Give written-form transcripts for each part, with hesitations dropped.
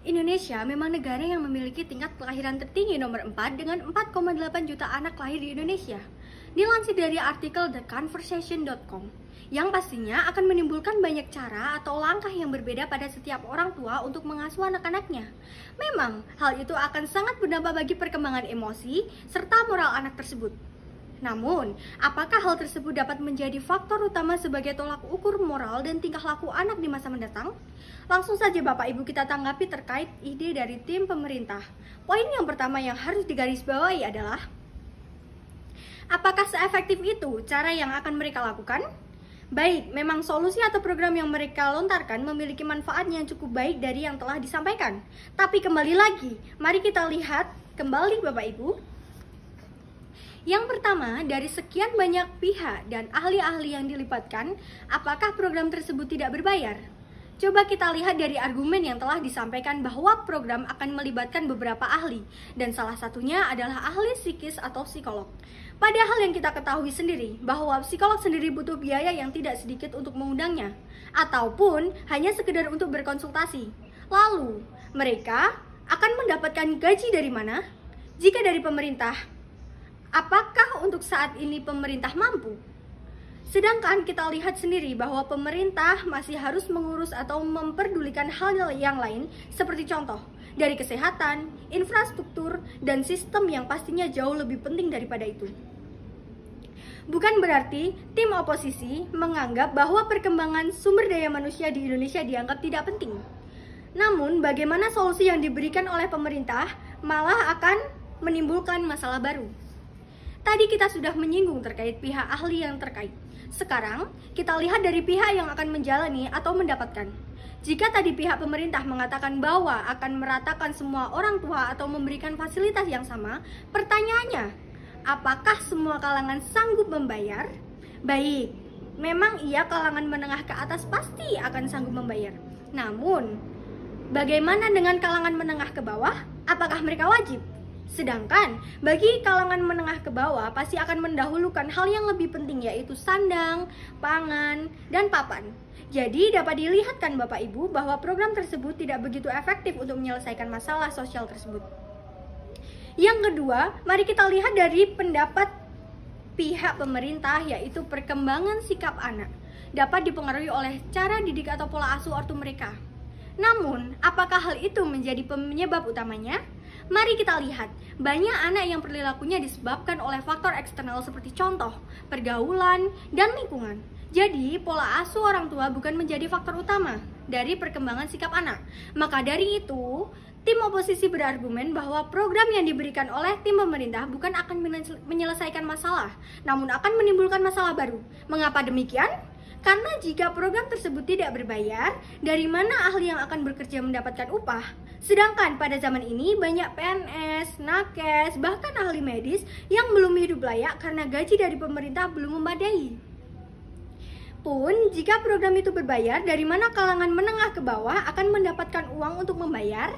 Indonesia memang negara yang memiliki tingkat kelahiran tertinggi nomor 4 dengan 4,8 juta anak lahir di Indonesia. Dilansir dari artikel theconversation.com, yang pastinya akan menimbulkan banyak cara atau langkah yang berbeda pada setiap orang tua untuk mengasuh anak-anaknya. Memang, hal itu akan sangat berdampak bagi perkembangan emosi serta moral anak tersebut. Namun, apakah hal tersebut dapat menjadi faktor utama sebagai tolak ukur moral dan tingkah laku anak di masa mendatang? Langsung saja Bapak Ibu kita tanggapi terkait ide dari tim pemerintah. Poin yang pertama yang harus digarisbawahi adalah, apakah seefektif itu cara yang akan mereka lakukan? Baik, memang solusi atau program yang mereka lontarkan memiliki manfaat yang cukup baik dari yang telah disampaikan. Tapi kembali lagi, mari kita lihat kembali Bapak Ibu. Yang pertama, dari sekian banyak pihak dan ahli-ahli yang dilibatkan, apakah program tersebut tidak berbayar? Coba kita lihat dari argumen yang telah disampaikan bahwa program akan melibatkan beberapa ahli, dan salah satunya adalah ahli psikis atau psikolog. Padahal yang kita ketahui sendiri, bahwa psikolog sendiri butuh biaya yang tidak sedikit untuk mengundangnya, ataupun hanya sekedar untuk berkonsultasi. Lalu, mereka akan mendapatkan gaji dari mana? Jika dari pemerintah, apakah untuk saat ini pemerintah mampu? Sedangkan kita lihat sendiri bahwa pemerintah masih harus mengurus atau memperdulikan hal yang lain seperti contoh dari kesehatan, infrastruktur, dan sistem yang pastinya jauh lebih penting daripada itu. Bukan berarti tim oposisi menganggap bahwa perkembangan sumber daya manusia di Indonesia dianggap tidak penting. Namun, bagaimana solusi yang diberikan oleh pemerintah malah akan menimbulkan masalah baru. Tadi kita sudah menyinggung terkait pihak ahli yang terkait. Sekarang, kita lihat dari pihak yang akan menjalani atau mendapatkan. Jika tadi pihak pemerintah mengatakan bahwa akan meratakan semua orang tua atau memberikan fasilitas yang sama, pertanyaannya, apakah semua kalangan sanggup membayar? Baik, memang iya kalangan menengah ke atas pasti akan sanggup membayar. Namun, bagaimana dengan kalangan menengah ke bawah? Apakah mereka wajib? Sedangkan bagi kalangan menengah ke bawah pasti akan mendahulukan hal yang lebih penting, yaitu sandang, pangan, dan papan. Jadi dapat dilihatkan Bapak Ibu bahwa program tersebut tidak begitu efektif untuk menyelesaikan masalah sosial tersebut. Yang kedua, mari kita lihat dari pendapat pihak pemerintah, yaitu perkembangan sikap anak dapat dipengaruhi oleh cara didik atau pola asuh ortu mereka. Namun, apakah hal itu menjadi penyebab utamanya? Mari kita lihat, banyak anak yang perilakunya disebabkan oleh faktor eksternal seperti contoh, pergaulan, dan lingkungan. Jadi, pola asuh orang tua bukan menjadi faktor utama dari perkembangan sikap anak. Maka dari itu, tim oposisi berargumen bahwa program yang diberikan oleh tim pemerintah bukan akan menyelesaikan masalah, namun akan menimbulkan masalah baru. Mengapa demikian? Karena jika program tersebut tidak berbayar, dari mana ahli yang akan bekerja mendapatkan upah? Sedangkan pada zaman ini banyak PNS, nakes, bahkan ahli medis yang belum hidup layak karena gaji dari pemerintah belum memadai. Pun jika program itu berbayar, dari mana kalangan menengah ke bawah akan mendapatkan uang untuk membayar?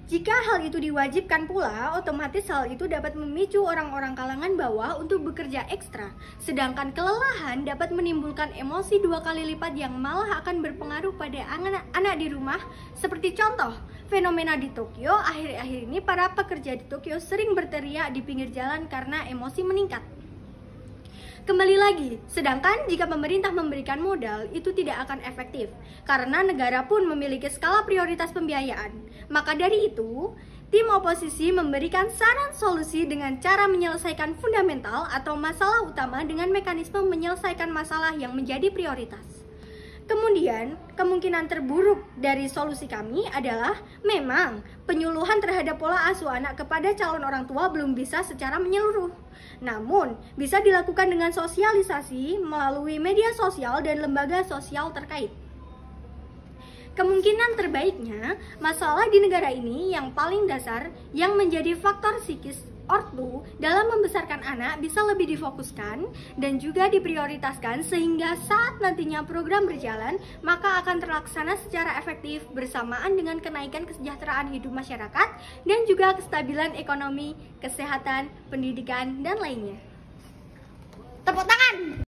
Jika hal itu diwajibkan pula, otomatis hal itu dapat memicu orang-orang kalangan bawah untuk bekerja ekstra. Sedangkan kelelahan dapat menimbulkan emosi 2 kali lipat yang malah akan berpengaruh pada anak-anak di rumah. Seperti contoh, fenomena di Tokyo, akhir-akhir ini para pekerja di Tokyo sering berteriak di pinggir jalan karena emosi meningkat. Kembali lagi, sedangkan jika pemerintah memberikan modal, itu tidak akan efektif karena negara pun memiliki skala prioritas pembiayaan. Maka dari itu, tim oposisi memberikan saran solusi dengan cara menyelesaikan fundamental atau masalah utama dengan mekanisme menyelesaikan masalah yang menjadi prioritas. Kemudian, kemungkinan terburuk dari solusi kami adalah memang penyuluhan terhadap pola asuh anak kepada calon orang tua belum bisa secara menyeluruh. Namun, bisa dilakukan dengan sosialisasi melalui media sosial dan lembaga sosial terkait. Kemungkinan terbaiknya, masalah di negara ini yang paling dasar yang menjadi faktor psikis ortu dalam membesarkan anak bisa lebih difokuskan dan juga diprioritaskan sehingga saat nantinya program berjalan maka akan terlaksana secara efektif bersamaan dengan kenaikan kesejahteraan hidup masyarakat dan juga kestabilan ekonomi, kesehatan, pendidikan, dan lainnya. Tepuk tangan!